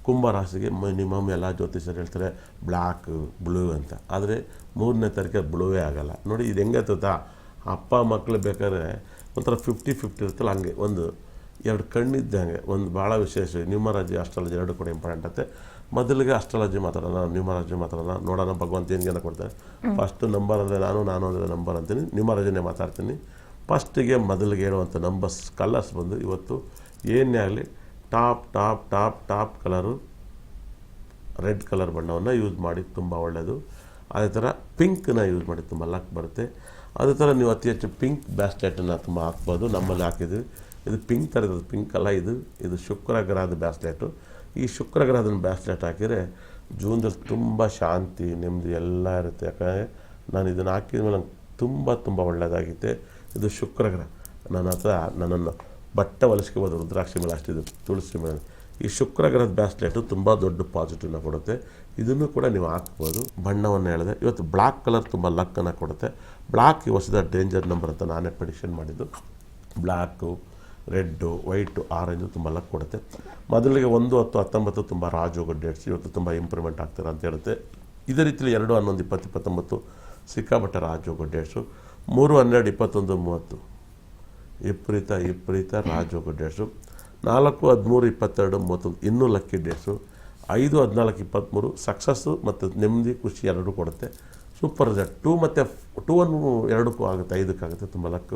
ಕುಂಭರಾಶಿಗೆ minimum ಎಲ್ಲ ಜ್ಯೋತಿಷರು ಹೇಳ್ತಾರೆ black blue ಅಂತ. ಆದರೆ 3ನೇ ತಾರೀಕು ಬ್ಲೂವೇ ಆಗೋಲ್ಲ ನೋಡಿ. ಇದು ಹೆಂಗೆ ಗೊತ್ತಾ, ಅಪ್ಪ ಮಕ್ಕಳು ಬೇಕಾದ್ರೆ ಒಂಥರ 50-50 ಇರುತ್ತಲ್ಲ, ಹಂಗೆ ಒಂದು 2 ಕಣ್ಣಿದ್ದಂಗೆ. ಒಂದು ಭಾಳ ವಿಶೇಷ ನ್ಯೂಮರಾಜಿ ಅಸ್ಟ್ರಾಲಜಿ 2 ಕೂಡ ಇಂಪಾರ್ಟೆಂಟ್ ಆಗುತ್ತೆ. ಮೊದಲಿಗೆ ಅಸ್ಟ್ರಾಲಜಿ ಮಾತಾಡೋಣ, ನ್ಯೂಮರಾಜಿ ಮಾತಾಡೋಣ, ನೋಡೋಣ ಭಗವಂತ ಏನು ಕೊಡ್ತಾರೆ. ಫಸ್ಟ್ ನಂಬರ್ ಅಂದರೆ ನಾನು ಅಂದರೆ ನಂಬರ್ ಅಂತೀನಿ, ನ್ಯೂಮರಾಜಿನೇ ಮಾತಾಡ್ತೀನಿ. ಫಸ್ಟಿಗೆ ಮೊದಲಿಗೆ ಹೇಳುವಂಥ ನಂಬರ್ಸ್ ಕಲರ್ಸ್ ಬಂದು ಇವತ್ತು ಏನೇ ಆಗಲಿ ಟಾಪ್ ಕಲರು ರೆಡ್ ಕಲರ್ ಬಣ್ಣವನ್ನು ಯೂಸ್ ಮಾಡಿ ತುಂಬ ಒಳ್ಳೆಯದು. ಅದೇ ಥರ ಪಿಂಕ್ನ ಯೂಸ್ ಮಾಡಿ ತುಂಬ ಲಕ್ ಬರುತ್ತೆ. ಅದೇ ಥರ ನೀವು ಅತಿ ಹೆಚ್ಚು ಪಿಂಕ್ ಬ್ಯಾಸ್ಲೆಟನ್ನು ತುಂಬ ಹಾಕ್ಬೋದು. ನಮ್ಮಲ್ಲಿ ಹಾಕಿದ್ವಿ, ಇದು ಪಿಂಕ್ ಥರ ಇರೋದು, ಪಿಂಕ್ ಅಲ್ಲ, ಇದು ಶುಕ್ರ ಗ್ರಹದ ಬ್ಯಾಸ್ಲೆಟು. ಈ ಶುಕ್ರ ಗ್ರಹದ ಬ್ಯಾಸ್ಲೆಟ್ ಹಾಕಿದರೆ ಜೂನ್ದಲ್ಲಿ ತುಂಬ ಶಾಂತಿ ನೆಮ್ಮದಿ ಎಲ್ಲ ಇರುತ್ತೆ. ಯಾಕಂದರೆ ನಾನು ಇದನ್ನು ಹಾಕಿದ ಮೇಲೆ ನಂಗೆ ತುಂಬ ಒಳ್ಳೆಯದಾಗಿತ್ತೆ. ಇದು ಶುಕ್ರ ಗ್ರಹ. ನನ್ನ ಹತ್ರ ನನ್ನನ್ನು ಬಟ್ಟೆ ಹೊಲಿಸ್ಕೋಬೋದು, ರುದ್ರಾಕ್ಷಿ ಮೇಲೆ ಅಷ್ಟಿದೆ, ತುಳಸಿ ಮೇಲೆ. ಈ ಶುಕ್ರ ಗ್ರಹದ ಬ್ಯಾಸ್ಲೆಟು ತುಂಬ ದೊಡ್ಡ ಪಾಸಿಟಿವ್ನ ಕೊಡುತ್ತೆ. ಇದನ್ನು ಕೂಡ ನೀವು ಹಾಕ್ಬೋದು. ಬಣ್ಣವನ್ನು ಹೇಳಿದೆ ಇವತ್ತು ಬ್ಲ್ಯಾಕ್ ಕಲರ್ ತುಂಬ ಲಕ್ಕನ್ನು ಕೊಡುತ್ತೆ. ಬ್ಲ್ಯಾಕ್ ಈ ವರ್ಷದ ಡೇಂಜರ್ ನಂಬರ್ ಅಂತ ನಾನೇ ಪ್ರೆಡಿಕ್ಷನ್ ಮಾಡಿದ್ದು. ಬ್ಲ್ಯಾಕು, ರೆಡ್ಡು, ವೈಟು, ಆರೆಂಜು ತುಂಬ ಲಕ್ ಕೊಡುತ್ತೆ. ಮೊದಲಿಗೆ 1, 10, 19 ತುಂಬ ರಾಜಯೋಗ ಡೇಟ್ಸ್. ಇವತ್ತು ತುಂಬ ಇಂಪ್ರೂವ್ಮೆಂಟ್ ಆಗ್ತಾರೆ ಅಂತ ಹೇಳುತ್ತೆ. ಇದೇ ರೀತಿಯಲ್ಲಿ 2, 11, 20, 29 ಸಿಕ್ಕಾಪಟ್ಟೆ ರಾಜಯೋಗ ಡೇಟ್ಸು. 3, 12, 21, 30 ವಿಪರೀತ ರಾಜಯೋಗ ಡೇಟ್ಸು. 4, 13, 22, 31 ಇನ್ನೂ ಲಕ್ಕಿ ಡೇಟ್ಸು. 5, 14, 23 ಸಕ್ಸಸ್ಸು ಮತ್ತು ನೆಮ್ಮದಿ ಖುಷಿ ಎರಡೂ ಕೊಡುತ್ತೆ. Super result. 2 ಮತ್ತು 2 2 ಆಗುತ್ತೆ, 5 ಆಗುತ್ತೆ ತುಂಬ ಲಕ್ಕು.